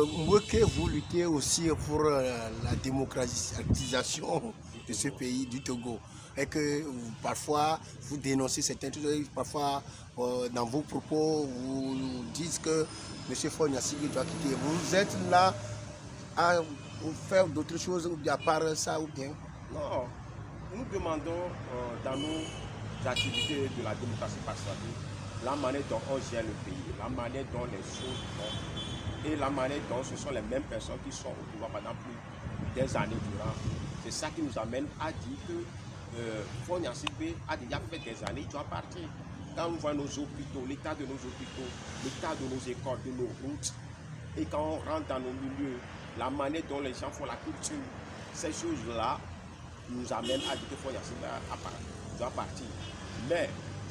Que vous luttez aussi pour la démocratisation de ce pays, du Togo, et que parfois vous dénoncez certains trucs, parfois dans vos propos vous dites que M. Faure-Gnassingbé doit quitter. Vous êtes là à faire d'autres choses à part ça ou bien? Non, nous demandons dans nos activités de la démocratie participative la manière dont on gère le pays, la manière dont les choses vont et la manière dont ce sont les mêmes personnes qui sont au pouvoir pendant plus des années durant. C'est ça qui nous amène à dire que Faure-Gnassingbé a déjà fait des années, il doit partir. Quand on voit nos hôpitaux, l'état de nos hôpitaux, l'état de nos écoles, de nos routes, et quand on rentre dans nos milieux, la manière dont les gens font la culture, ces choses-là nous amènent à dire que Faure-Gnassingbé doit partir. Mais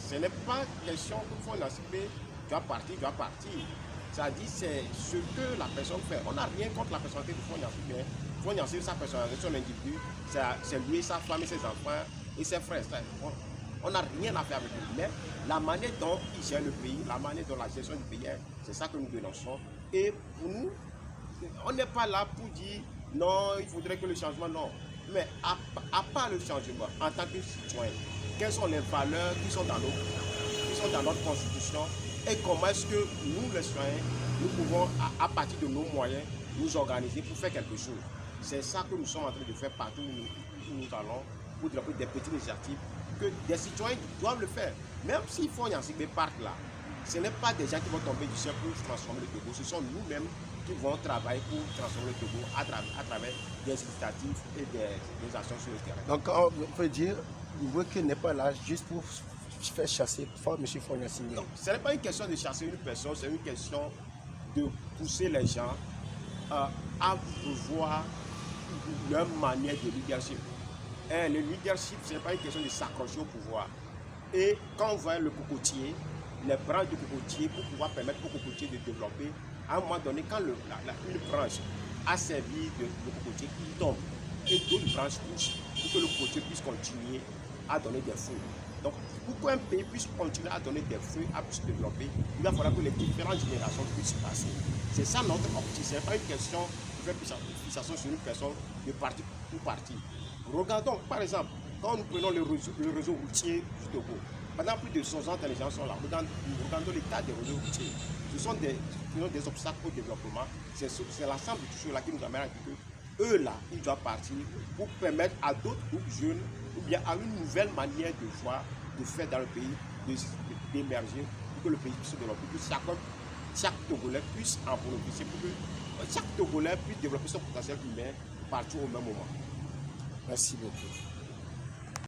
ce n'est pas question que Faure-Gnassingbé doit partir. C'est-à-dire c'est ce que la personne fait. On n'a rien contre la personnalité de Faure-Gnassingbé. Faure-Gnassingbé, sa personnalité, son individu, c'est lui, sa femme, ses enfants et ses frères. On n'a rien à faire avec lui. Mais la manière dont il gère le pays, la manière dont la gestion du pays, c'est ça que nous dénonçons. Et pour nous, on n'est pas là pour dire non, il faudrait que le changement, non. Mais à part le changement, en tant que citoyen, quelles sont les valeurs qui sont dans notre constitution et comment est-ce que nous, les citoyens, nous pouvons, à partir de nos moyens, nous organiser pour faire quelque chose. C'est ça que nous sommes en train de faire partout où nous allons, pour développer des petites initiatives que des citoyens doivent le faire. Même s'il faut Gnassingbé parte là, ce n'est pas des gens qui vont tomber du ciel pour transformer le Togo, ce sont nous-mêmes qui vont travailler pour transformer le Togo à travers des initiatives et des actions sur le terrain. Donc on peut dire que n'est pas là juste pour faire chasser M. Faure-Gnassingbé. Non, ce n'est pas une question de chasser une personne, c'est une question de pousser les gens à revoir leur manière de leadership. Et le leadership, ce n'est pas une question de s'accrocher au pouvoir. Et quand on voit le cocotier, les branches de cocotier, pour pouvoir permettre au cocotier de développer, à un moment donné, quand une branche a servi de cocotier, il tombe. Et d'autres branches poussent pour que le cocotier puisse continuer à donner des fruits. Donc, pour qu'un pays puisse continuer à donner des fruits, à puisse se développer, il va falloir que les différentes générations puissent passer. C'est ça notre objectif. Ce n'est pas une question de faire fixation sur une personne de parti pour parti. Regardons, par exemple, quand nous prenons le réseau routier du Togo, pendant plus de 100 ans, les gens sont là. Regardons l'état des réseaux routiers. Ce sont des obstacles au développement. C'est l'ensemble de tout cela qui nous amène à dire que eux là, ils doivent partir pour permettre à d'autres groupes jeunes ou bien à une nouvelle manière de voir, de faire dans le pays, d'émerger pour que le pays puisse se développer, pour que chaque Togolais puisse en bénéficier, pour que chaque Togolais puisse développer son potentiel humain partout au même moment. Merci beaucoup.